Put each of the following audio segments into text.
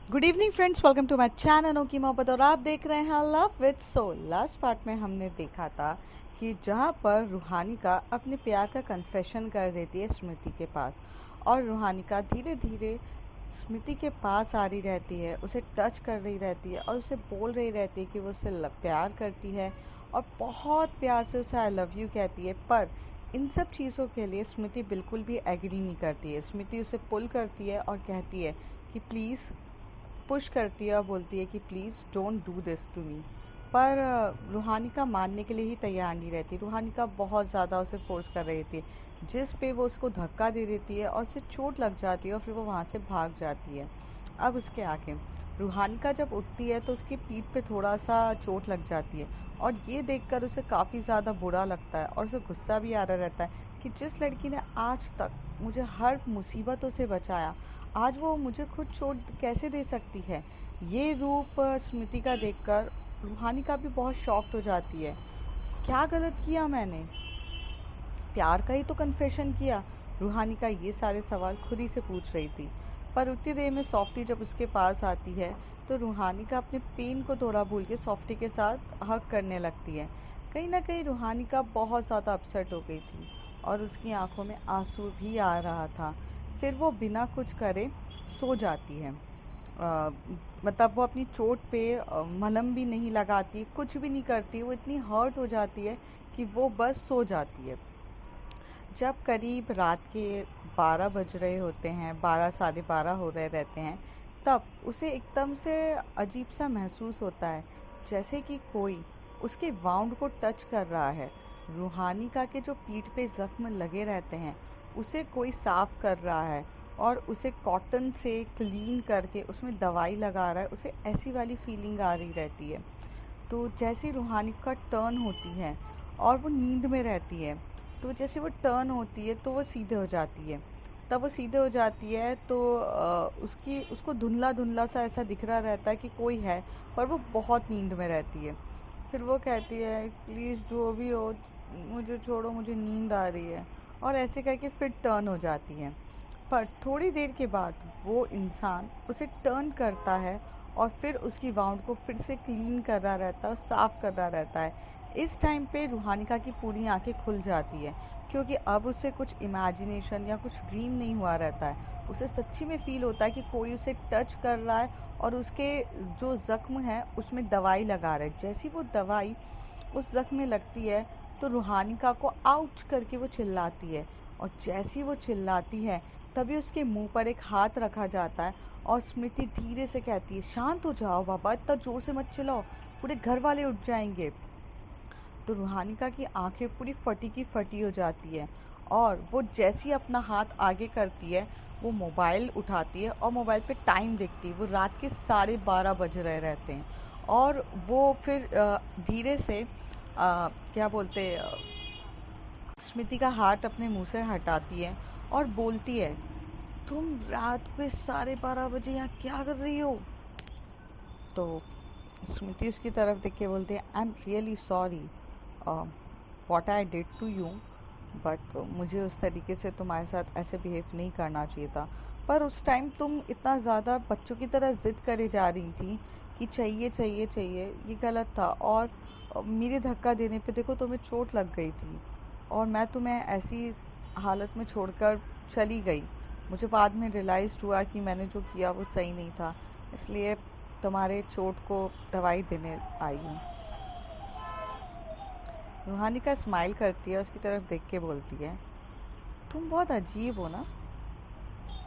Good evening friends, welcome to my channel Anokhi Mohabbat. और आप देख रहे हैं love with soul. Last part में हमने देखा था कि जहाँ पर रूहानिका अपने प्यार का कन्फेशन कर देती है स्मृति के पास, और रूहानिका धीरे धीरे स्मृति के पास आ रही रहती है, उसे टच कर रही रहती है और उसे बोल रही रहती है कि वो उससे प्यार करती है और बहुत प्यार से उसे आई लव यू कहती है। पर इन सब चीज़ों के लिए स्मृति बिल्कुल भी एग्री नहीं करती है। स्मृति उसे पुल करती है और कहती है कि प्लीज़, पुश करती है और बोलती है कि please don't do this to me. पर रूहानिका मानने के लिए ही तैयार नहीं रहती। रूहानिका बहुत ज़्यादा उसे फोर्स कर रही थी, जिस पे वो उसको धक्का दे देती है और उसे चोट लग जाती है और फिर वो वहाँ से भाग जाती है। अब उसके आगे रूहानिका जब उठती है तो उसकी पीठ पे थोड़ा सा चोट लग जाती है, और ये देखकर उसे काफ़ी ज़्यादा बुरा लगता है और उसे गुस्सा भी आ रहा रहता है कि जिस लड़की ने आज तक मुझे हर मुसीबतों से बचाया, आज वो मुझे खुद चोट कैसे दे सकती है। ये रूप स्मृति का देखकर रूहानिका भी बहुत शॉक्ड हो जाती है। क्या गलत किया मैंने? प्यार का ही तो कन्फेशन किया। रूहानिका ये सारे सवाल खुद ही से पूछ रही थी। पर उतनी देर में सॉफ्टी जब उसके पास आती है तो रूहानिका अपने पेन को थोड़ा भूल के सॉफ्टी के साथ हग करने लगती है। कहीं ना कहीं रूहानिका बहुत ज़्यादा अपसेट हो गई थी और उसकी आंखों में आंसू भी आ रहा था। फिर वो बिना कुछ करे सो जाती है। मतलब वो अपनी चोट पे मलहम भी नहीं लगाती, कुछ भी नहीं करती। वो इतनी हर्ट हो जाती है कि वो बस सो जाती है। जब करीब रात के 12 बज रहे होते हैं, 12 साढ़े 12 हो रहे रहते हैं, तब उसे एकदम से अजीब सा महसूस होता है, जैसे कि कोई उसके वाउंड को टच कर रहा है। रूहानिका के जो पीठ पे जख्म लगे रहते हैं, उसे कोई साफ कर रहा है और उसे कॉटन से क्लीन करके उसमें दवाई लगा रहा है। उसे ऐसी वाली फीलिंग आ रही रहती है। तो जैसे रूहानिका टर्न होती है और वो नींद में रहती है, तो जैसे वो टर्न होती है तो वो सीधे हो जाती है। तब वो सीधे हो जाती है तो उसकी उसको धुंधला धुंधला सा ऐसा दिख रहा रहता है कि कोई है, पर वो बहुत नींद में रहती है। फिर वो कहती है प्लीज़ जो भी हो मुझे छोड़ो, मुझे नींद आ रही है, और ऐसे करके फिर टर्न हो जाती है। पर थोड़ी देर के बाद वो इंसान उसे टर्न करता है और फिर उसकी वाउंड को फिर से क्लीन कर रहा रहता है और साफ कर रहा रहता है। इस टाइम पे रूहानिका की पूरी आंखें खुल जाती है, क्योंकि अब उसे कुछ इमेजिनेशन या कुछ ड्रीम नहीं हुआ रहता है। उसे सच्ची में फील होता है कि कोई उसे टच कर रहा है और उसके जो ज़ख्म है उसमें दवाई लगा रहा है। जैसी वो दवाई उस ज़ख्म में लगती है तो रूहानिका को आउच करके वो चिल्लाती है, और जैसी वो चिल्लाती है तभी उसके मुंह पर एक हाथ रखा जाता है और स्मृति धीरे से कहती है शांत हो जाओ बाबा, इतना जोर से मत चिल्लाओ, पूरे घर वाले उठ जाएंगे। तो रूहानिका की आंखें पूरी फटी की फटी हो जाती है, और वो जैसी अपना हाथ आगे करती है वो मोबाइल उठाती है और मोबाइल पे टाइम देखती है। वो रात के 12:30 बज रहे रहते हैं, और वो फिर धीरे से क्या बोलते स्मृति का हाथ अपने मुंह से हटाती है और बोलती है तुम रात के 12:30 बजे यहाँ क्या कर रही हो? तो स्मृति उसकी तरफ देख के बोलती है I am really sorry what I did to you, but मुझे उस तरीके से तुम्हारे साथ ऐसे बिहेव नहीं करना चाहिए था। पर उस टाइम तुम इतना ज़्यादा बच्चों की तरह ज़िद करे जा रही थी कि चाहिए चाहिए चाहिए, ये गलत था। और मेरे धक्का देने पे देखो तुम्हें चोट लग गई थी, और मैं तुम्हें ऐसी हालत में छोड़कर चली गई। मुझे बाद में रियलाइज़ हुआ कि मैंने जो किया वो सही नहीं था, इसलिए तुम्हारे चोट को दवाई देने आई हूँ। रूहानिका स्माइल करती है, उसकी तरफ देख के बोलती है तुम बहुत अजीब हो ना।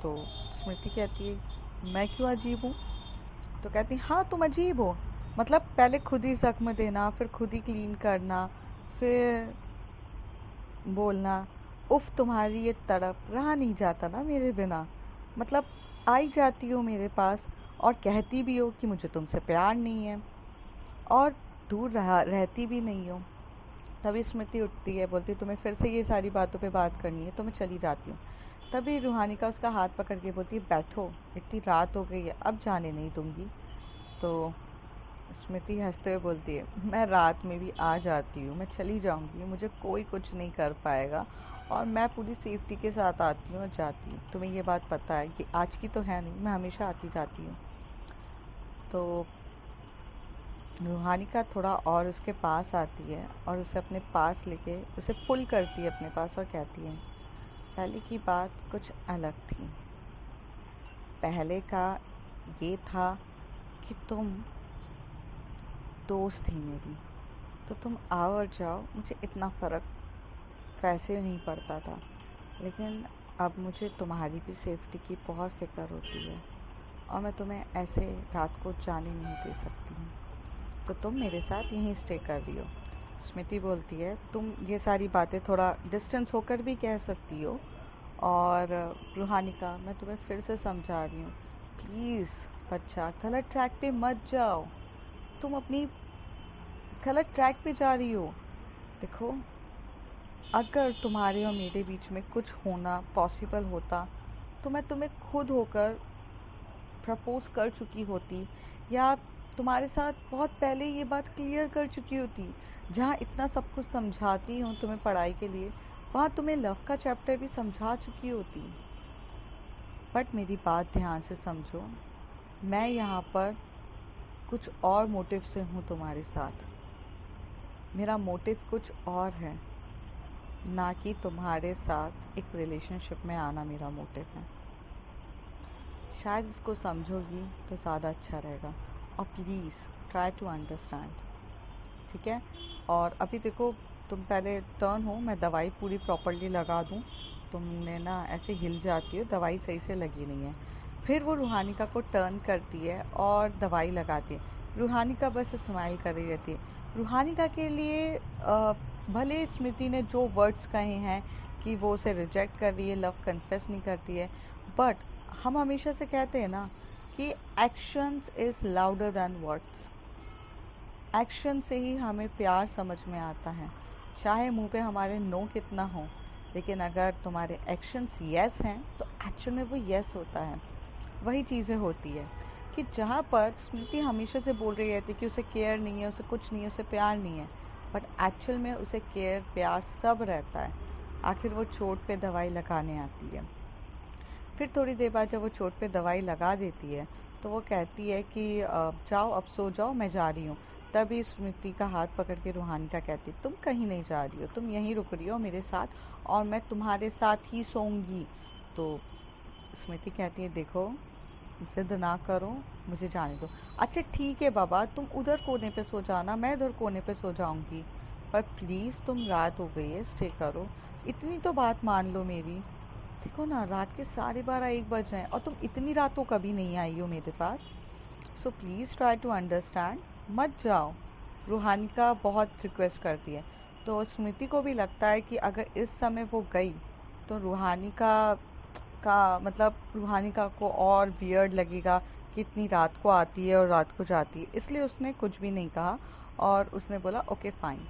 तो स्मृति कहती है मैं क्यों अजीब हूँ? तो कहती हाँ तुम अजीब हो। मतलब पहले खुद ही जख्म देना, फिर खुद ही क्लीन करना, फिर बोलना उफ तुम्हारी ये तड़प रहा नहीं जाता ना मेरे बिना। मतलब आई जाती हो मेरे पास और कहती भी हो कि मुझे तुमसे प्यार नहीं है, और दूर रहती भी नहीं हो। तभी स्मृति उठती है, बोलती है तुम्हें फिर से ये सारी बातों पे बात करनी है तो मैं चली जाती हूँ। तभी रूहानिका उसका हाथ पकड़ के बोलती है बैठो, इतनी रात हो गई है अब जाने नहीं दूंगी। तो स्मृति हंसते हुए बोलती है मैं रात में भी आ जाती हूँ, मैं चली जाऊँगी, मुझे कोई कुछ नहीं कर पाएगा, और मैं पूरी सेफ्टी के साथ आती हूँ और जाती हूँ। तुम्हें ये बात पता है कि आज की तो है नहीं, मैं हमेशा आती जाती हूँ। तो रूहानिका थोड़ा और उसके पास आती है और उसे अपने पास लेके उसे पुल करती है अपने पास और कहती है, पहले की बात कुछ अलग थी। पहले का ये था कि तुम दोस्त थी मेरी, तो तुम आओ और जाओ, मुझे इतना फ़र्क वैसे नहीं पड़ता था। लेकिन अब मुझे तुम्हारी भी सेफ्टी की बहुत फ़िक्र होती है और मैं तुम्हें ऐसे रात को जाने नहीं दे सकती हूँ, तो तुम मेरे साथ यहीं स्टे कर रही हो। स्मृति बोलती है, तुम ये सारी बातें थोड़ा डिस्टेंस होकर भी कह सकती हो। और रूहानिका, मैं तुम्हें फिर से समझा रही हूँ, प्लीज़ बच्चा, गलत ट्रैक पे मत जाओ। तुम अपनी गलत ट्रैक पे जा रही हो। देखो, अगर तुम्हारे और मेरे बीच में कुछ होना पॉसिबल होता तो मैं तुम्हें खुद होकर प्रपोज कर चुकी होती, या तुम्हारे साथ बहुत पहले ये बात क्लियर कर चुकी होती। जहाँ इतना सब कुछ समझाती हूँ तुम्हें पढ़ाई के लिए, वहाँ तुम्हें लव का चैप्टर भी समझा चुकी होती। बट मेरी बात ध्यान से समझो, मैं यहाँ पर कुछ और मोटिव से हूँ तुम्हारे साथ। मेरा मोटिव कुछ और है, ना कि तुम्हारे साथ एक रिलेशनशिप में आना मेरा मोटिव है। शायद इसको समझोगी तो ज़्यादा अच्छा रहेगा, और प्लीज़ ट्राई टू अंडरस्टैंड, ठीक है? और अभी देखो, तुम पहले टर्न हो, मैं दवाई पूरी प्रॉपरली लगा दूँ। तुमने ना ऐसे हिल जाती हो, दवाई सही से लगी नहीं है। फिर वो रूहानिका को टर्न करती है और दवाई लगाती है। रूहानिका बस स्माइल कर रही रहती है। रूहानिका के लिए भले स्मृति ने जो वर्ड्स कहे हैं कि वो उसे रिजेक्ट कर रही है, लव कन्फेस नहीं करती है, बट हम हमेशा से कहते हैं ना कि actions is louder than words. Action से ही हमें प्यार समझ में आता है। चाहे मुंह पे हमारे नो कितना हो, लेकिन अगर तुम्हारे एक्शंस यस हैं तो एक्चुअल में वो यस होता है। वही चीज़ें होती है कि जहाँ पर स्मृति हमेशा से बोल रही रहती है कि उसे केयर नहीं है, उसे कुछ नहीं है, उसे प्यार नहीं है, बट एक्चुअल में उसे केयर प्यार सब रहता है। आखिर वो चोट पे दवाई लगाने आती है। फिर थोड़ी देर बाद जब वो चोट पे दवाई लगा देती है तो वो कहती है कि जाओ अब सो जाओ, मैं जा रही हूँ। तभी स्मृति का हाथ पकड़ के रूहानिका कहती, तुम कहीं नहीं जा रही हो, तुम यहीं रुक रही हो मेरे साथ, और मैं तुम्हारे साथ ही सोऊंगी। तो स्मृति कहती है, देखो जिद ना करो, मुझे जाने दो। अच्छा ठीक है बाबा, तुम उधर कोने पे सो जाना, मैं इधर कोने पे सो जाऊंगी, पर प्लीज़ तुम, रात हो गई है, स्टे करो, इतनी तो बात मान लो मेरी। देखो ना, रात के 12:30-1 बज रहे हैं और तुम इतनी रात को कभी नहीं आई हो मेरे पास। So please try to understand, मत जाओ। रूहानिका बहुत रिक्वेस्ट करती है। तो स्मृति को भी लगता है कि अगर इस समय वो गई तो रूहानिका का मतलब रूहानिका को और वियर्ड लगेगा कि इतनी रात को आती है और रात को जाती है, इसलिए उसने कुछ भी नहीं कहा और उसने बोला ओके फाइन।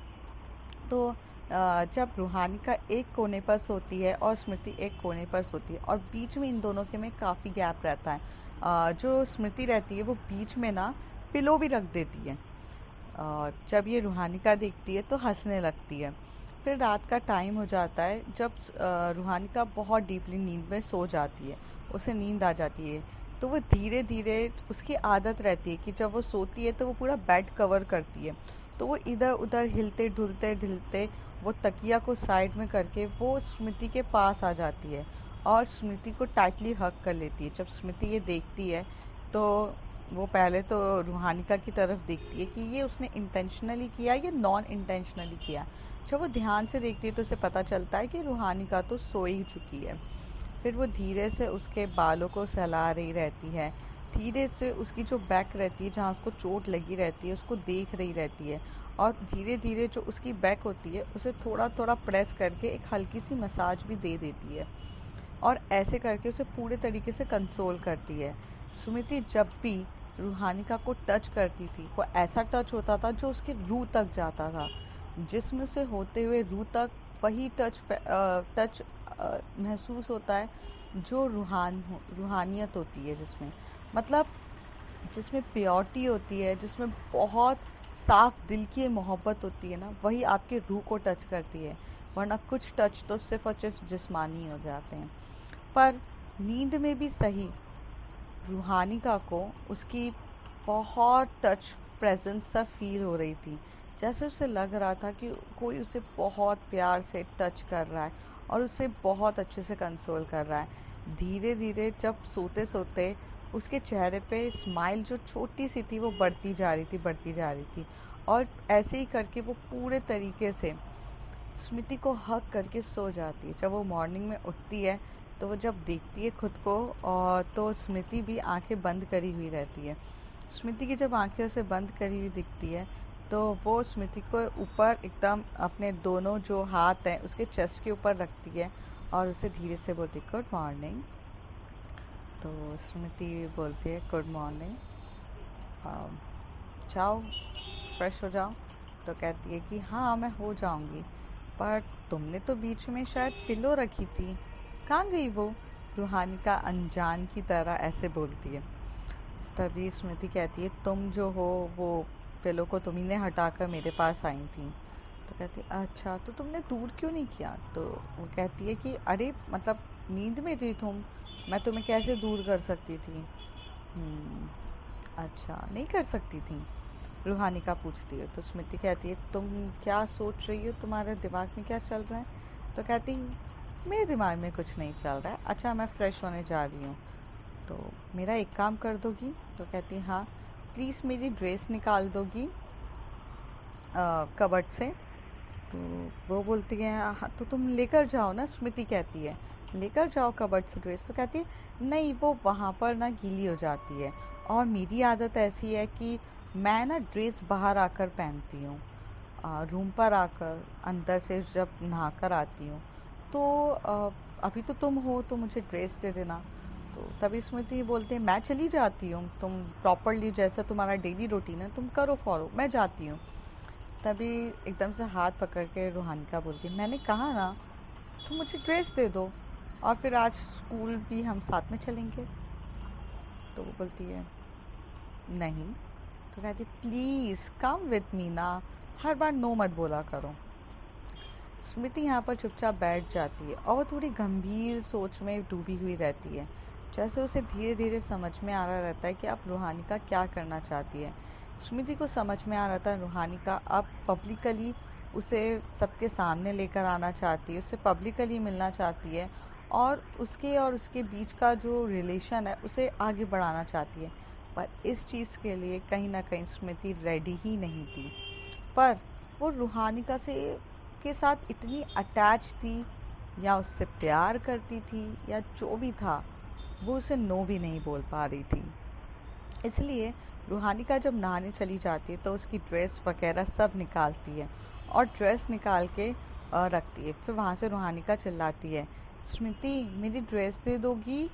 तो जब रूहानिका एक कोने पर सोती है और स्मृति एक कोने पर सोती है और बीच में इन दोनों के में काफ़ी गैप रहता है, जो स्मृति रहती है वो बीच में ना पिलो भी रख देती है। जब ये रूहानिका देखती है तो हंसने लगती है। फिर रात का टाइम हो जाता है जब रूहानिका बहुत डीपली नींद में सो जाती है, उसे नींद आ जाती है। तो वो धीरे धीरे, उसकी आदत रहती है कि जब वो सोती है तो वो पूरा बेड कवर करती है, तो वो इधर उधर हिलते डुलते ढिलते वो तकिया को साइड में करके वो स्मृति के पास आ जाती है और स्मृति को टाइटली हग कर लेती है। जब स्मृति ये देखती है तो वो पहले तो रूहानिका की तरफ देखती है कि ये उसने इंटेंशनली किया या नॉन इंटेंशनली किया। जब वो ध्यान से देखती है तो उसे पता चलता है कि रूहानिका तो सो ही चुकी है। फिर वो धीरे से उसके बालों को सहला रही रहती है, धीरे से उसकी जो बैक रहती है जहाँ उसको चोट लगी रहती है उसको देख रही रहती है, और धीरे धीरे जो उसकी बैक होती है उसे थोड़ा थोड़ा प्रेस करके एक हल्की सी मसाज भी दे देती है, और ऐसे करके उसे पूरे तरीके से कंसोल करती है। सुमिति जब भी रूहानिका को टच करती थी वो ऐसा टच होता था जो उसके रूह तक जाता था, जिस्म से होते हुए रूह तक वही टच महसूस होता है जो रूहानियत होती है, जिसमें मतलब जिसमें प्योरिटी होती है, जिसमें बहुत साफ दिल की मोहब्बत होती है ना, वही आपके रूह को टच करती है। वरना कुछ टच तो सिर्फ और सिर्फ जिस्मानी हो जाते हैं। पर नींद में भी सही, रूहानिका को उसकी बहुत टच प्रेजेंस सा फील हो रही थी। जैसे उसे लग रहा था कि कोई उसे बहुत प्यार से टच कर रहा है और उसे बहुत अच्छे से कंसोल कर रहा है। धीरे धीरे जब सोते सोते उसके चेहरे पे स्माइल जो छोटी सी थी वो बढ़ती जा रही थी, बढ़ती जा रही थी। और ऐसे ही करके वो पूरे तरीके से स्मृति को हग करके सो जाती है। जब वो मॉर्निंग में उठती है तो वो जब देखती है खुद को, और तो स्मृति भी आंखें बंद करी हुई रहती है। स्मृति की जब आंखें उसे बंद करी हुई दिखती है तो वो स्मृति को ऊपर एकदम अपने दोनों जो हाथ हैं उसके चेस्ट के ऊपर रखती है और उसे धीरे से बोलती गुड मॉर्निंग। तो स्मृति बोलती है गुड मॉर्निंग, जाओ फ्रेश हो जाओ। तो कहती है कि हाँ मैं हो जाऊंगी, पर तुमने तो बीच में शायद पिलो रखी थी, कहाँ गई वो? रूहानी का अनजान की तरह ऐसे बोलती है। तभी स्मृति कहती है तुम जो हो वो पिलो को तुम्ही ने हटाकर मेरे पास आई थी। तो कहती है अच्छा तो तुमने दूर क्यों नहीं किया? तो वो कहती है कि अरे मतलब नींद में थी तुम, मैं तुम्हें कैसे दूर कर सकती थी? हम्म, अच्छा नहीं कर सकती थी? रूहानी का पूछती है। तो स्मृति कहती है तुम क्या सोच रही हो, तुम्हारे दिमाग में क्या चल रहा है? तो कहती मेरे दिमाग में कुछ नहीं चल रहा है, अच्छा मैं फ्रेश होने जा रही हूँ, तो मेरा एक काम कर दोगी? तो कहती हाँ, प्लीज़ मेरी ड्रेस निकाल दोगी कबर्ड से? तो वो बोलती है हाँ तो तुम लेकर जाओ ना। स्मृति कहती है लेकर जाओ कबर्ड से ड्रेस। तो कहती है नहीं वो वहाँ पर ना गीली हो जाती है और मेरी आदत ऐसी है कि मैं ना ड्रेस बाहर आकर पहनती हूँ, रूम पर आकर अंदर से जब नहाकर आती हूँ। तो अभी तो तुम हो तो मुझे ड्रेस दे देना। तो तभी स्मृति बोलते हैं मैं चली जाती हूँ, तुम प्रॉपरली जैसा तुम्हारा डेली रूटीन है तुम करो फॉलो, मैं जाती हूँ। तभी एकदम से हाथ पकड़ के रूहानिका बोलती है मैंने कहा ना तुम मुझे ड्रेस दे दो और फिर आज स्कूल भी हम साथ में चलेंगे। तो वो बोलती है नहीं। तो कहती प्लीज़ कम विथ मी ना, हर बार नो मत बोला करो। स्मृति यहाँ पर चुपचाप बैठ जाती है और वो थोड़ी गंभीर सोच में डूबी हुई रहती है। जैसे उसे धीरे धीरे समझ में आ रहा रहता है कि अब रूहानिका क्या करना चाहती है। स्मृति को समझ में आ रहा था रूहानिका अब पब्लिकली उसे सबके सामने लेकर आना चाहती है, उससे पब्लिकली मिलना चाहती है और उसके बीच का जो रिलेशन है उसे आगे बढ़ाना चाहती है। पर इस चीज़ के लिए कहीं ना कहीं स्मृति रेडी ही नहीं थी। पर वो रूहानिका से के साथ इतनी अटैच थी, या उससे प्यार करती थी, या जो भी था वो उसे नो भी नहीं बोल पा रही थी। इसलिए रूहानिका जब नहाने चली जाती है तो उसकी ड्रेस वगैरह सब निकालती है और ड्रेस निकाल के रखती है। फिर वहाँ से रूहानिका चिल्लाती है स्मृति मेरी ड्रेस दे दोगी?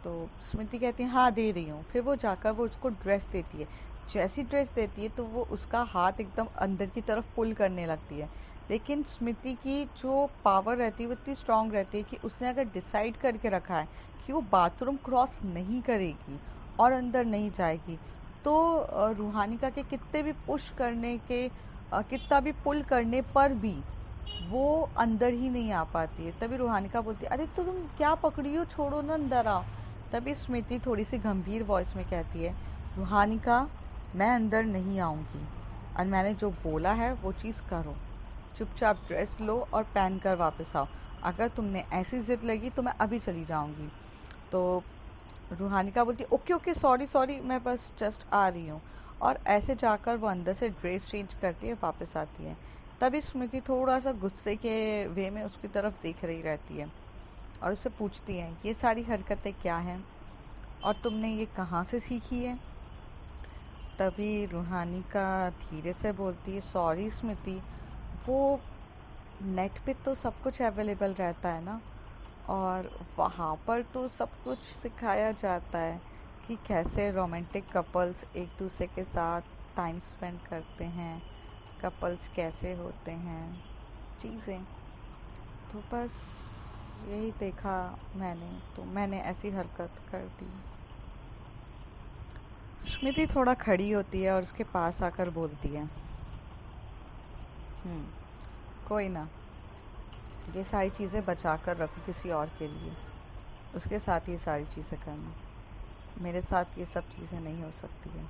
तो स्मृति कहती है हाँ दे रही हूँ। फिर वो जाकर वो उसको ड्रेस देती है। जैसी ड्रेस देती है तो वो उसका हाथ एकदम अंदर की तरफ पुल करने लगती है। लेकिन स्मृति की जो पावर रहती है वो इतनी स्ट्रांग रहती है कि उसने अगर डिसाइड करके रखा है कि वो बाथरूम क्रॉस नहीं करेगी और अंदर नहीं जाएगी, तो रूहानिका के कितने भी पुश करने के कितना भी पुल करने पर भी वो अंदर ही नहीं आ पाती है। तभी रूहानिका बोलती है अरे तो तुम क्या पकड़ी हो, छोड़ो ना अंदर आओ। तभी स्मृति थोड़ी सी गंभीर वॉइस में कहती है रूहानिका मैं अंदर नहीं आऊँगी और मैंने जो बोला है वो चीज़ करो, चुपचाप ड्रेस लो और पहन कर वापस आओ, अगर तुमने ऐसी जिद लगी तो मैं अभी चली जाऊंगी। तो रूहानिका बोलती ओके ओके सॉरी सॉरी मैं बस जस्ट आ रही हूँ, और ऐसे जाकर वो अंदर से ड्रेस चेंज करती है वापस आती है। तभी स्मृति थोड़ा सा गुस्से के वे में उसकी तरफ देख रही रहती है और उससे पूछती है ये सारी हरकतें क्या हैं और तुमने ये कहाँ से सीखी है? तभी रूहानिका धीरे से बोलती है सॉरी स्मृति, वो नेट पे तो सब कुछ अवेलेबल रहता है ना, और वहाँ पर तो सब कुछ सिखाया जाता है कि कैसे रोमांटिक कपल्स एक दूसरे के साथ टाइम स्पेंड करते हैं, कपल्स कैसे होते हैं, चीज़ें। तो बस यही देखा मैंने, तो मैंने ऐसी हरकत कर दी। स्मृति थोड़ा खड़ी होती है और उसके पास आकर बोलती है हम्म, कोई ना, ये सारी चीज़ें बचा कर रखो किसी और के लिए, उसके साथ ये सारी चीज़ें करना, मेरे साथ ये सब चीज़ें नहीं हो सकती है।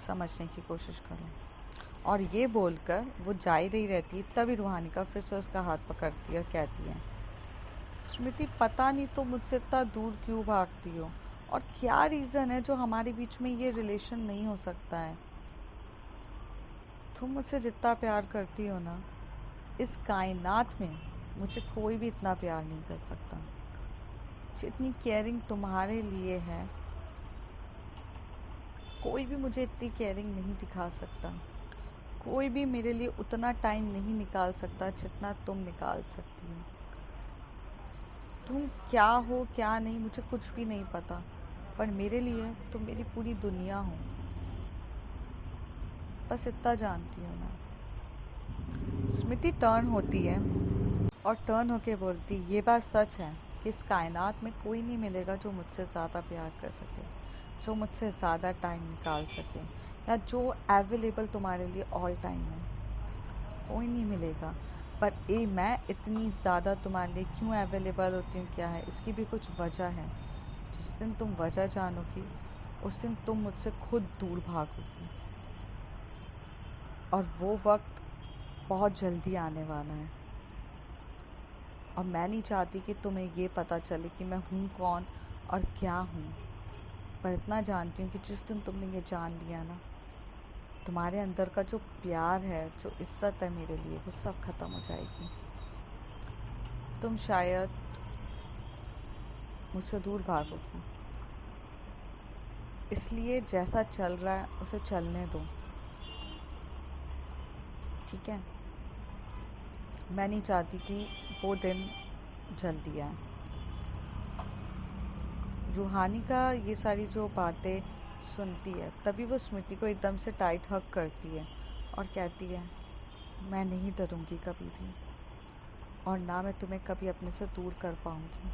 समझने की कोशिश करो। और ये बोलकर वो जा ही रही रहती है, तभी रूहानिका फिर से उसका हाथ पकड़ती है और कहती है, स्मृति पता नहीं तुम मुझसे इतना दूर क्यों भागती हो, और क्या रीज़न है जो हमारे बीच में ये रिलेशन नहीं हो सकता है। तुम मुझसे जितना प्यार करती हो ना, इस कायनात में मुझे कोई भी इतना प्यार नहीं कर सकता। जितनी केयरिंग तुम्हारे लिए है, कोई भी मुझे इतनी केयरिंग नहीं दिखा सकता। कोई भी मेरे लिए उतना टाइम नहीं निकाल सकता जितना तुम निकाल सकती हो। तुम क्या हो क्या नहीं मुझे कुछ भी नहीं पता, पर मेरे लिए तुम मेरी पूरी दुनिया हो। बस इतना जानती हूँ मैं। स्मृति टर्न होती है और टर्न होके बोलती, ये बात सच है कि इस कायनात में कोई नहीं मिलेगा जो मुझसे ज़्यादा प्यार कर सके, जो मुझसे ज़्यादा टाइम निकाल सके, या जो अवेलेबल तुम्हारे लिए ऑल टाइम है। कोई नहीं मिलेगा। पर मैं इतनी ज़्यादा तुम्हारे लिए क्यों अवेलेबल होती हूँ, क्या है इसकी भी कुछ वजह है। जिस दिन तुम वजह जानोगी, उस दिन तुम मुझसे खुद दूर भागोगी, और वो वक्त बहुत जल्दी आने वाला है। और मैं नहीं चाहती कि तुम्हें ये पता चले कि मैं हूँ कौन और क्या हूँ। पर इतना जानती हूँ कि जिस दिन तुमने ये जान लिया ना, तुम्हारे अंदर का जो प्यार है, जो इज्जत है मेरे लिए, वो सब खत्म हो जाएगी। तुम शायद मुझसे दूर भागोगी। इसलिए जैसा चल रहा है उसे चलने दो, ठीक है। मैं नहीं चाहती कि वो दिन जल्दी आए। रूहानी का ये सारी जो बातें सुनती है, तभी वो स्मृति को एकदम से टाइट हग करती है और कहती है, मैं नहीं डरूंगी कभी भी, और ना मैं तुम्हें कभी अपने से दूर कर पाऊंगी।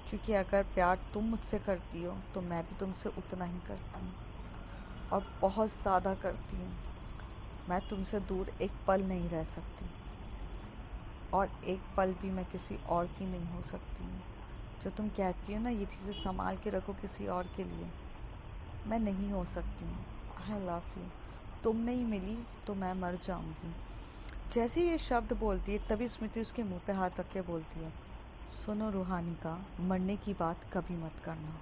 क्योंकि अगर प्यार तुम मुझसे करती हो तो मैं भी तुमसे उतना ही करती हूँ, और बहुत ज़्यादा करती हूँ। मैं तुमसे दूर एक पल नहीं रह सकती, और एक पल भी मैं किसी और की नहीं हो सकती हूँ। जो तुम कहती हो ना, ये चीज़ें संभाल के रखो किसी और के लिए, मैं नहीं हो सकती हूँ। I love you. तुम नहीं मिली तो मैं मर जाऊंगी। जैसे ये शब्द बोलती है, तभी स्मृति उसके मुंह पे हाथ रख के बोलती है, सुनो रूहानी का, मरने की बात कभी मत करना।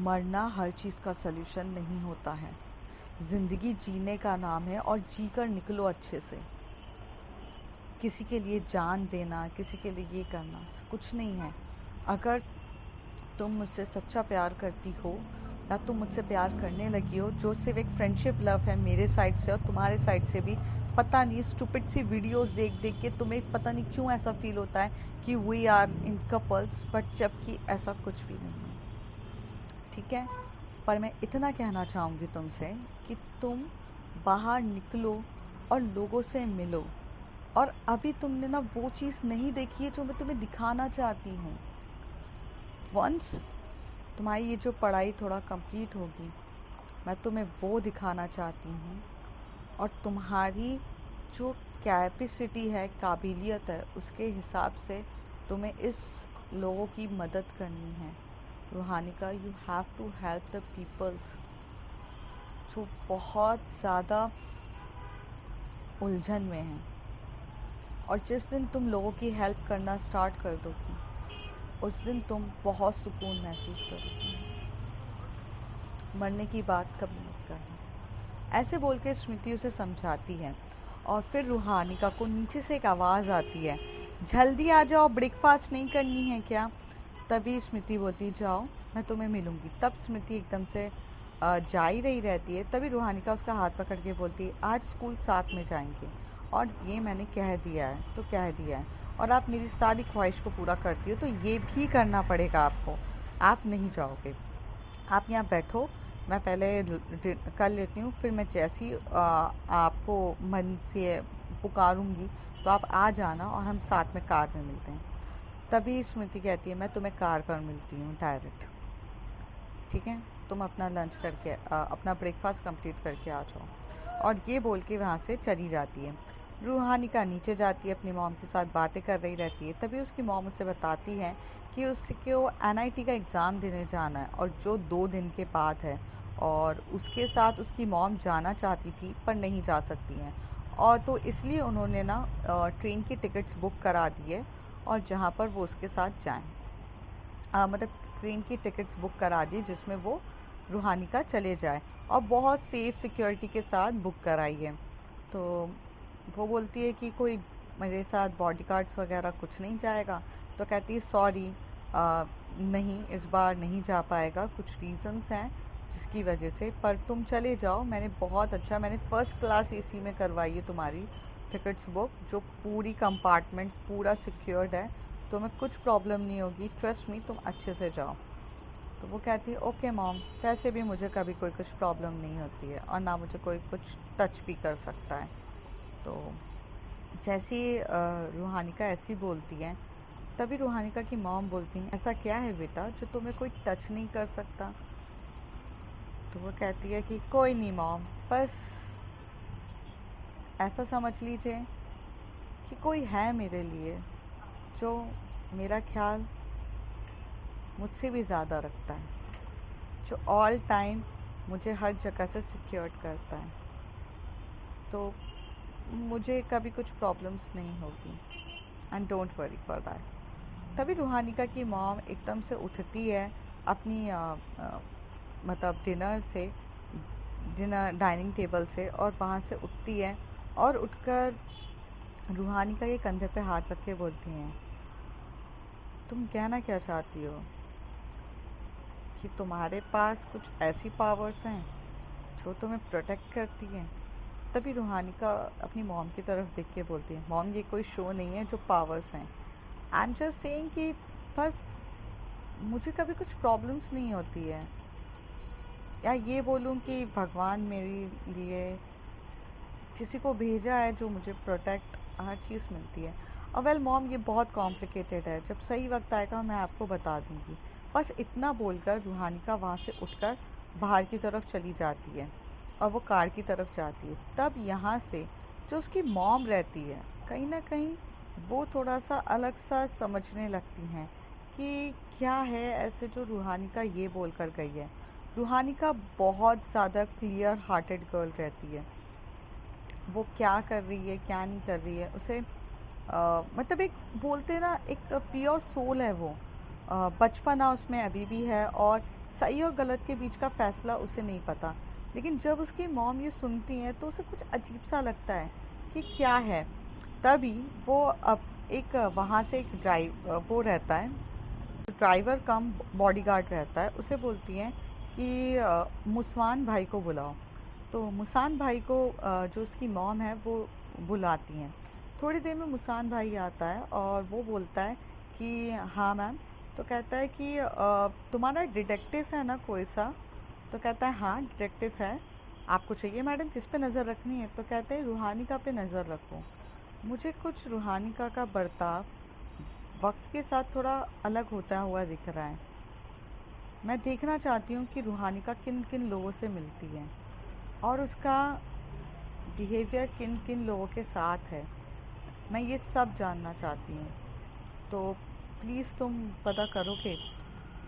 मरना हर चीज़ का सल्यूशन नहीं होता है। ज़िंदगी जीने का नाम है, और जी कर निकलो अच्छे से। किसी के लिए जान देना, किसी के लिए ये करना कुछ नहीं है। अगर तुम मुझसे सच्चा प्यार करती हो, या तुम मुझसे प्यार करने लगी हो, जो सिर्फ एक फ्रेंडशिप लव है मेरे साइड से और तुम्हारे साइड से भी, पता नहीं स्टूपिड सी वीडियोस देख देख के तुम्हें पता नहीं क्यों ऐसा फील होता है कि we are in couples, but जबकि ऐसा कुछ भी नहीं है, ठीक है। पर मैं इतना कहना चाहूँगी तुमसे कि तुम बाहर निकलो और लोगों से मिलो। और अभी तुमने ना वो चीज़ नहीं देखी है जो मैं तुम्हें दिखाना चाहती हूँ। वंस तुम्हारी ये जो पढ़ाई थोड़ा कंप्लीट होगी, मैं तुम्हें वो दिखाना चाहती हूँ, और तुम्हारी जो कैपेसिटी है, काबिलियत है, उसके हिसाब से तुम्हें इस लोगों की मदद करनी है। रूहानी का, you have to help the peoples जो बहुत ज़्यादा उलझन में हैं। और जिस दिन तुम लोगों की हेल्प करना स्टार्ट कर दोगी, उस दिन तुम बहुत सुकून महसूस करोगी। मरने की बात कभी मत करना। ऐसे बोल के स्मृति उसे समझाती है, और फिर रूहानिका को नीचे से एक आवाज़ आती है, जल्दी आ जाओ, ब्रेकफास्ट नहीं करनी है क्या। तभी स्मृति बोलती, जाओ मैं तुम्हें मिलूंगी। तब स्मृति एकदम से जा ही रही रहती है, तभी रूहानिका उसका हाथ पकड़ के बोलती है, आज स्कूल साथ में जाएंगे, और ये मैंने कह दिया है तो कह दिया है, और आप मेरी सारी ख्वाहिश को पूरा करती हो तो ये भी करना पड़ेगा आपको। आप नहीं जाओगे, आप यहाँ बैठो, मैं पहले कर लेती हूँ, फिर मैं जैसी आपको मन से पुकारूंगी तो आप आ जाना, और हम साथ में कार में मिलते हैं। तभी स्मृति कहती है, मैं तुम्हें कार पर मिलती हूँ डायरेक्ट, ठीक है। तुम अपना लंच करके अपना ब्रेकफास्ट कंप्लीट करके आ जाओ। और ये बोल के वहाँ से चली जाती है। रूहानिका नीचे जाती है, अपनी मॉम के साथ बातें कर रही रहती है। तभी उसकी मॉम उसे बताती है कि उसको NIT का एग्ज़ाम देने जाना है, और जो 2 दिन के बाद है, और उसके साथ उसकी मॉम जाना चाहती थी पर नहीं जा सकती हैं, और तो इसलिए उन्होंने ना ट्रेन की टिकट्स बुक करा दी है और जहाँ पर वो उसके साथ जाएं, मतलब ट्रेन की टिकट्स बुक करा दी जिसमें वो रूहानी का चले जाए, और बहुत सेफ सिक्योरिटी के साथ बुक कराई है। तो वो बोलती है कि कोई मेरे साथ बॉडीगार्ड्स वगैरह कुछ नहीं जाएगा। तो कहती है सॉरी, नहीं इस बार नहीं जा पाएगा, कुछ रीज़न्स हैं जिसकी वजह से, पर तुम चले जाओ, मैंने बहुत अच्छा, मैंने फ़र्स्ट क्लास एसी में करवाई है तुम्हारी टिकट्स बुक, जो पूरी कंपार्टमेंट पूरा सिक्योर्ड है, तुम्हें कुछ प्रॉब्लम नहीं होगी, ट्रस्ट मी, तुम अच्छे से जाओ। तो वो कहती है ओके मॉम, वैसे भी मुझे कभी कोई कुछ प्रॉब्लम नहीं होती है और ना मुझे कोई कुछ टच भी कर सकता है। तो जैसे ही रूहानिका ऐसी बोलती है, तभी रूहानिका की मॉम बोलती हैं ऐसा क्या है बेटा जो तुम्हें कोई टच नहीं कर सकता। तो वो कहती है कि कोई नहीं मॉम, बस ऐसा समझ लीजिए कि कोई है मेरे लिए जो मेरा ख्याल मुझसे भी ज़्यादा रखता है, जो ऑल टाइम मुझे हर जगह से सिक्योर्ड करता है, तो मुझे कभी कुछ प्रॉब्लम्स नहीं होगी, and don't worry for that. तभी रूहानिका की मॉम एकदम से उठती है अपनी मतलब डिनर डाइनिंग टेबल से, और वहाँ से उठती है और उठकर रूहानिका के कंधे पे हाथ रख के बोलती हैं तुम कहना क्या चाहती हो, कि तुम्हारे पास कुछ ऐसी पावर्स हैं जो तुम्हें प्रोटेक्ट करती हैं। तभी रूहानिका अपनी मॉम की तरफ देख के बोलती है मॉम ये कोई शो नहीं है जो पावर्स हैं, आई एम जस्ट सेइंग कि बस मुझे कभी कुछ प्रॉब्लम्स नहीं होती है, या ये बोलूँ कि भगवान मेरे लिए किसी को भेजा है जो मुझे प्रोटेक्ट हर चीज़ मिलती है। और वेल मॉम ये बहुत कॉम्प्लिकेटेड है, जब सही वक्त आएगा मैं आपको बता दूँगी। बस इतना बोलकर रूहानिका वहाँ से उठकर बाहर की तरफ चली जाती है और वो कार की तरफ जाती है। तब यहाँ से जो उसकी मॉम रहती है, कहीं ना कहीं वो थोड़ा सा अलग सा समझने लगती हैं कि क्या है ऐसे जो रूहानिका ये बोल कर गई है। रूहानिका बहुत ज़्यादा क्लियर हार्टेड गर्ल रहती है, वो क्या कर रही है क्या नहीं कर रही है उसे मतलब एक बोलते ना एक प्योर सोल है वो, बचपना उसमें अभी भी है, और सही और गलत के बीच का फैसला उसे नहीं पता। लेकिन जब उसकी मॉम ये सुनती हैं तो उसे कुछ अजीब सा लगता है कि क्या है। तभी वो अब एक वहाँ से एक वो रहता है, ड्राइवर कम बॉडीगार्ड रहता है, उसे बोलती हैं कि मुस्वान भाई को बुलाओ। तो मुसान भाई को जो उसकी मॉम है वो बुलाती हैं। थोड़ी देर में मुसान भाई आता है और वो बोलता है कि हाँ मैम। तो कहता है कि तुम्हारा डिटेक्टिव है ना कोई सा। तो कहता है हाँ डिटेक्टिव है, आपको चाहिए मैडम, किस पे नज़र रखनी है। तो कहते हैं रूहानिका पे नज़र रखो, मुझे कुछ रूहानिका का बर्ताव वक्त के साथ थोड़ा अलग होता हुआ दिख रहा है। मैं देखना चाहती हूँ कि रूहानिका किन किन लोगों से मिलती है और उसका बिहेवियर किन किन लोगों के साथ है, मैं ये सब जानना चाहती हूँ, तो प्लीज़ तुम पता करोगे।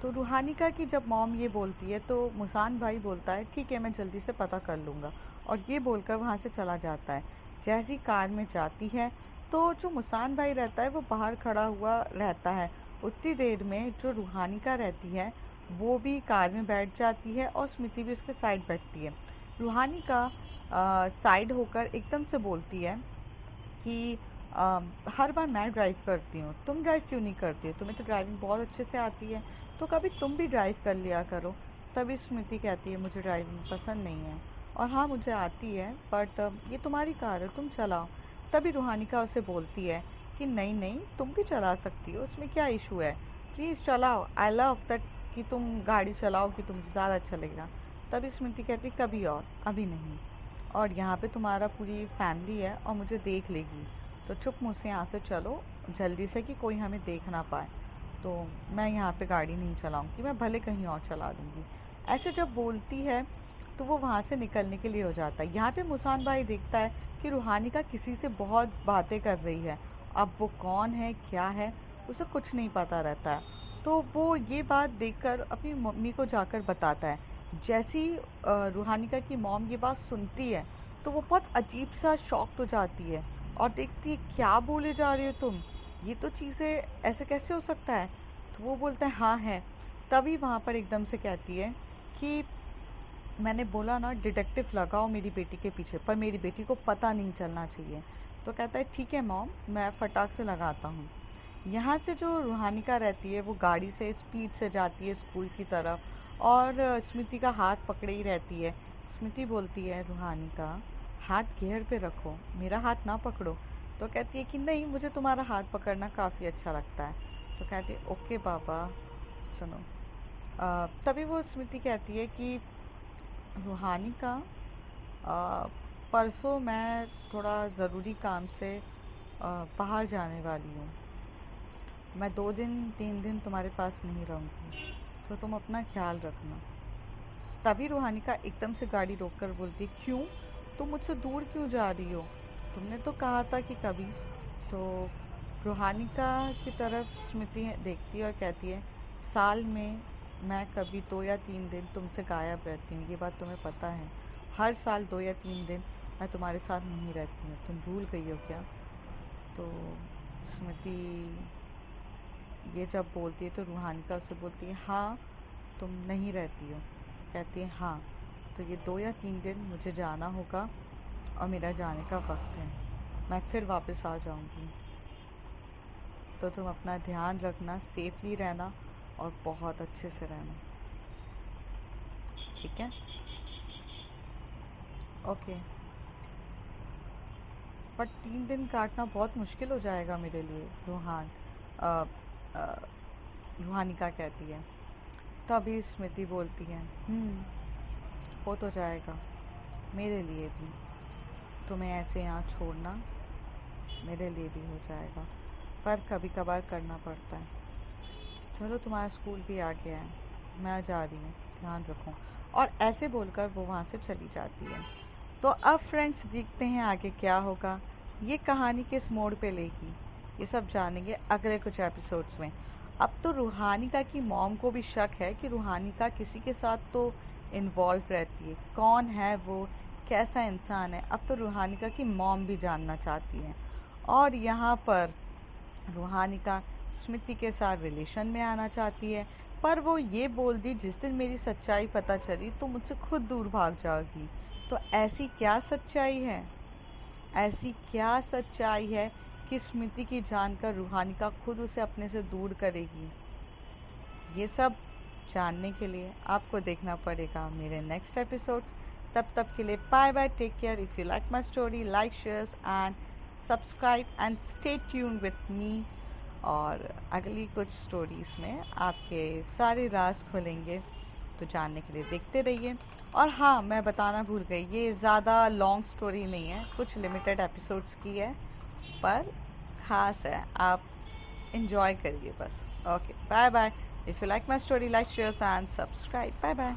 तो रूहानिका की जब मॉम ये बोलती है तो मुसान भाई बोलता है ठीक है मैं जल्दी से पता कर लूँगा, और ये बोलकर वहाँ से चला जाता है। जैसी कार में जाती है तो जो मुसान भाई रहता है वो बाहर खड़ा हुआ रहता है। उतनी देर में जो रूहानिका रहती है वो भी कार में बैठ जाती है और स्मृति भी उसके साइड बैठती है। रूहानिका साइड होकर एकदम से बोलती है कि हर बार मैं ड्राइव करती हूँ, तुम ड्राइव क्यों नहीं करती हो, तुम्हें तो ड्राइविंग बहुत अच्छे से आती है, तो कभी तुम भी ड्राइव कर लिया करो। तभी स्मृति कहती है मुझे ड्राइविंग पसंद नहीं है, और हाँ मुझे आती है बट ये तुम्हारी कार है तुम चलाओ। तभी रूहानिका उसे बोलती है कि नहीं नहीं तुम भी चला सकती हो, उसमें क्या इशू है, प्लीज़ चलाओ, आई लव दैट कि तुम गाड़ी चलाओ कि तुमसे ज़्यादा अच्छा लगेगा। तभी स्मृति कहती कभी और, अभी नहीं, और यहाँ पे तुम्हारा पूरी फैमिली है और मुझे देख लेगी, तो चुप मुझसे यहाँ से चलो जल्दी से कि कोई हमें देख ना पाए। तो मैं यहाँ पे गाड़ी नहीं चलाऊंगी, मैं भले कहीं और चला दूंगी। ऐसे जब बोलती है तो वो वहाँ से निकलने के लिए हो जाता है। यहाँ पे मुसान भाई देखता है कि रूहानिका किसी से बहुत बातें कर रही है, अब वो कौन है क्या है उसे कुछ नहीं पता रहता है। तो वो ये बात देखकर अपनी मम्मी को जाकर बताता है जैसे ही रूहानिका की मॉम ये बात सुनती है तो वो बहुत अजीब सा शॉक्ड हो जाती है और देखती है क्या बोले जा रही हो तुम, ये तो चीज़ें ऐसे कैसे हो सकता है। तो वो बोलता है हाँ है। तभी वहाँ पर एकदम से कहती है कि मैंने बोला ना डिटेक्टिव लगाओ मेरी बेटी के पीछे, पर मेरी बेटी को पता नहीं चलना चाहिए। तो कहता है ठीक है मॉम, मैं फटाक से लगाता हूँ। यहाँ से जो रूहानिका रहती है वो गाड़ी से स्पीड से जाती है स्कूल की तरफ और स्मृति का हाथ पकड़े ही रहती है। स्मृति बोलती है रूहानिका हाथ गियर पे रखो, मेरा हाथ ना पकड़ो। तो कहती है कि नहीं, मुझे तुम्हारा हाथ पकड़ना काफ़ी अच्छा लगता है। तो कहती है ओके पापा, सुनो। तभी वो स्मृति कहती है कि रूहानिका, परसों मैं थोड़ा ज़रूरी काम से बाहर जाने वाली हूँ। मैं 2 दिन 3 दिन तुम्हारे पास नहीं रहूँगी, तो तुम अपना ख्याल रखना। तभी रूहानिका एकदम से गाड़ी रोककर बोलती क्यों, तुम मुझसे दूर क्यों जा रही हो, तुमने तो कहा था कि कभी। तो रूहानिका की तरफ स्मृति देखती है और कहती है साल में मैं कभी 2 या 3 दिन तुमसे गायब रहती हूँ, ये बात तुम्हें पता है। हर साल 2 या 3 दिन मैं तुम्हारे साथ नहीं रहती हूँ, तुम भूल गई हो क्या। तो स्मृति ये जब बोलती है तो रूहानिका उससे बोलती है हाँ, तुम नहीं रहती हो। कहती है हाँ, तो ये 2 या 3 दिन मुझे जाना होगा और मेरा जाने का वक्त है, मैं फिर वापस आ जाऊंगी। तो तुम अपना ध्यान रखना, सेफली रहना और बहुत अच्छे से रहना, ठीक है। ओके। बट 3 दिन काटना बहुत मुश्किल हो जाएगा मेरे लिए, अ, अ, रूहानिका कहती है। तभी स्मृति बोलती है हो तो जाएगा, मेरे लिए भी। तुम्हें ऐसे यहाँ छोड़ना मेरे लिए भी हो जाएगा, पर कभी कभार करना पड़ता है। चलो तुम्हारा स्कूल भी आ गया है, मैं जा रही हूँ, ध्यान रखो। और ऐसे बोलकर वो वहाँ से चली जाती है। तो अब फ्रेंड्स देखते हैं आगे क्या होगा, ये कहानी किस मोड़ पे लेगी, ये सब जानेंगे अगले कुछ एपिसोड्स में। अब तो रूहानिका की मॉम को भी शक है कि रूहानिका किसी के साथ तो इन्वॉल्व रहती है, कौन है वो, कैसा इंसान है। अब तो रूहानिका की मॉम भी जानना चाहती है और यहाँ पर रूहानिका स्मृति के साथ रिलेशन में आना चाहती है। पर वो ये बोल दी जिस दिन मेरी सच्चाई पता चली तो मुझसे खुद दूर भाग जाएगी। तो ऐसी क्या सच्चाई है, ऐसी क्या सच्चाई है कि स्मृति की जानकर रूहानिका खुद उसे अपने से दूर करेगी। ये सब जानने के लिए आपको देखना पड़ेगा मेरे नेक्स्ट एपिसोड। तब तक के लिए bye bye, take care. If you like my story, like shares and subscribe and stay tune with me. और अगली कुछ स्टोरीज़ में आपके सारे राज खुलेंगे, तो जानने के लिए देखते रहिए। और हाँ, मैं बताना भूल गई, ये ज़्यादा लॉन्ग स्टोरी नहीं है, कुछ लिमिटेड एपिसोड्स की है, पर ख़ास है, आप enjoy करिए बस। Okay, bye bye. If you like my story, like share and subscribe. Bye bye.